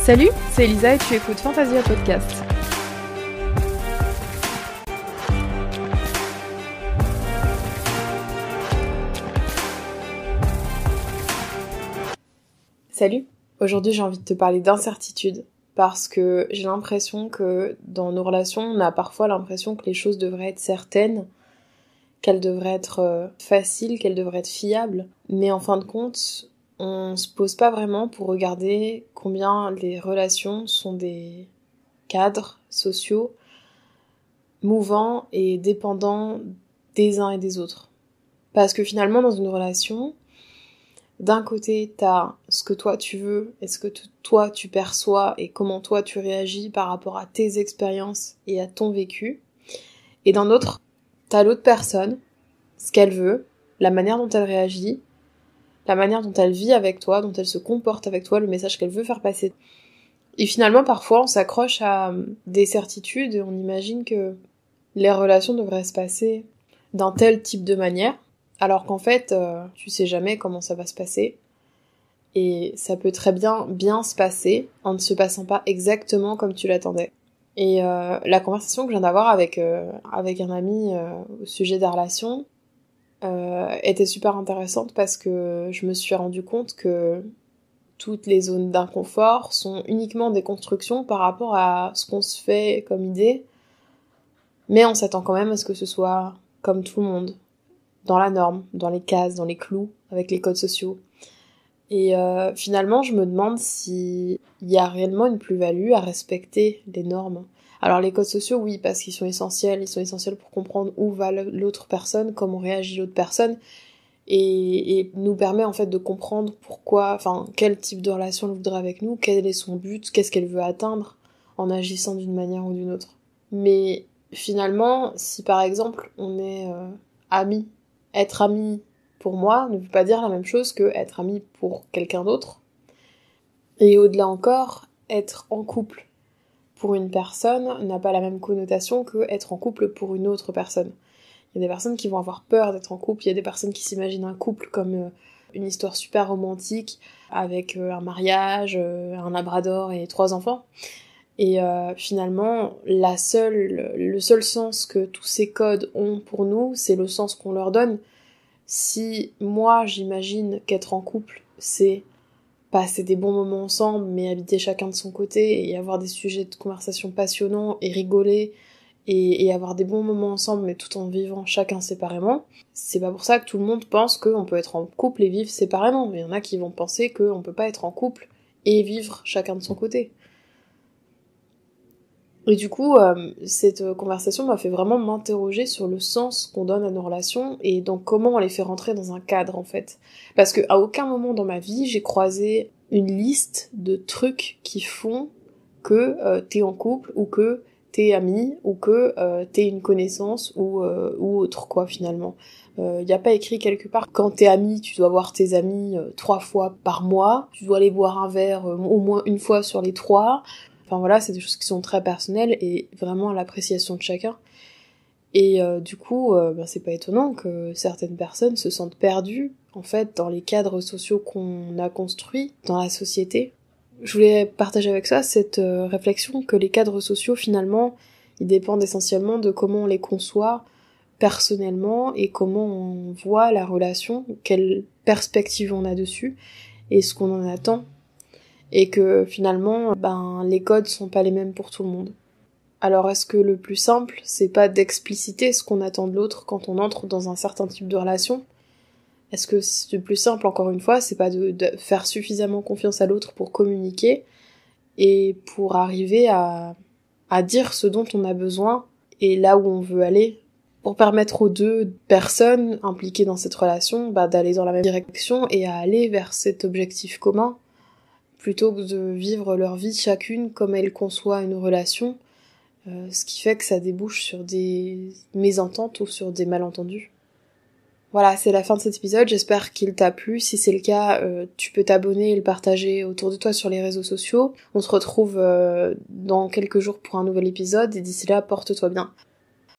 Salut, c'est Elisa et tu écoutes Fantasia Podcast. Salut, aujourd'hui j'ai envie de te parler d'incertitude parce que j'ai l'impression que dans nos relations, on a parfois l'impression que les choses devraient être certaines, qu'elles devraient être faciles, qu'elles devraient être fiables, mais en fin de compte, on se pose pas vraiment pour regarder combien les relations sont des cadres sociaux mouvants et dépendants des uns et des autres. Parce que finalement, dans une relation, d'un côté, t'as ce que toi tu veux et ce que toi tu perçois et comment toi tu réagis par rapport à tes expériences et à ton vécu. Et d'un autre, t'as l'autre personne, ce qu'elle veut, la manière dont elle réagit, la manière dont elle vit avec toi, dont elle se comporte avec toi, le message qu'elle veut faire passer. Et finalement, parfois, on s'accroche à des certitudes et on imagine que les relations devraient se passer d'un tel type de manière, alors qu'en fait, tu sais jamais comment ça va se passer. Et ça peut très bien se passer en ne se passant pas exactement comme tu l'attendais. Et la conversation que je viens d'avoir avec un ami au sujet des relations était super intéressante parce que je me suis rendu compte que toutes les zones d'inconfort sont uniquement des constructions par rapport à ce qu'on se fait comme idée, mais on s'attend quand même à ce que ce soit comme tout le monde, dans la norme, dans les cases, dans les clous, avec les codes sociaux. Et finalement, je me demande s'il y a réellement une plus-value à respecter les normes. Alors les codes sociaux, oui, parce qu'ils sont essentiels pour comprendre où va l'autre personne, comment réagit l'autre personne, et nous permet en fait de comprendre quel type de relation elle voudrait avec nous, quel est son but, qu'est-ce qu'elle veut atteindre en agissant d'une manière ou d'une autre. Mais finalement, si par exemple on est amis, être ami pour moi ne veut pas dire la même chose que être ami pour quelqu'un d'autre. Et au-delà encore, être en couple pour une personne n'a pas la même connotation que être en couple pour une autre personne. Il y a des personnes qui vont avoir peur d'être en couple, il y a des personnes qui s'imaginent un couple comme une histoire super romantique avec un mariage, un labrador et 3 enfants. Et finalement, le seul sens que tous ces codes ont pour nous, c'est le sens qu'on leur donne. Si moi j'imagine qu'être en couple, c'est passer des bons moments ensemble, mais habiter chacun de son côté et avoir des sujets de conversation passionnants et rigoler et avoir des bons moments ensemble, mais tout en vivant chacun séparément, c'est pas pour ça que tout le monde pense qu'on peut être en couple et vivre séparément. Il y en a qui vont penser qu'on peut pas être en couple et vivre chacun de son côté. Et du coup, cette conversation m'a fait vraiment m'interroger sur le sens qu'on donne à nos relations et donc comment on les fait rentrer dans un cadre en fait. Parce que à aucun moment dans ma vie j'ai croisé une liste de trucs qui font que t'es en couple ou que t'es ami ou que t'es une connaissance ou autre quoi finalement. Y a pas écrit quelque part quand t'es ami tu dois voir tes amis 3 fois par mois, tu dois aller boire un verre au moins une fois sur les 3. Enfin voilà, c'est des choses qui sont très personnelles et vraiment à l'appréciation de chacun. Et du coup, c'est pas étonnant que certaines personnes se sentent perdues, en fait, dans les cadres sociaux qu'on a construits dans la société. Je voulais partager avec ça cette réflexion que les cadres sociaux, finalement, ils dépendent essentiellement de comment on les conçoit personnellement et comment on voit la relation, quelle perspective on a dessus et ce qu'on en attend. Et que finalement, les codes sont pas les mêmes pour tout le monde. Alors est-ce que le plus simple, c'est pas d'expliciter ce qu'on attend de l'autre quand on entre dans un certain type de relation ? Est-ce que le plus simple, encore une fois, c'est pas de faire suffisamment confiance à l'autre pour communiquer et pour arriver à dire ce dont on a besoin et là où on veut aller, pour permettre aux deux personnes impliquées dans cette relation d'aller dans la même direction et à aller vers cet objectif commun, plutôt que de vivre leur vie chacune comme elles conçoivent une relation, ce qui fait que ça débouche sur des mésententes ou sur des malentendus. Voilà, c'est la fin de cet épisode, j'espère qu'il t'a plu. Si c'est le cas, tu peux t'abonner et le partager autour de toi sur les réseaux sociaux. On se retrouve dans quelques jours pour un nouvel épisode, et d'ici là, porte-toi bien.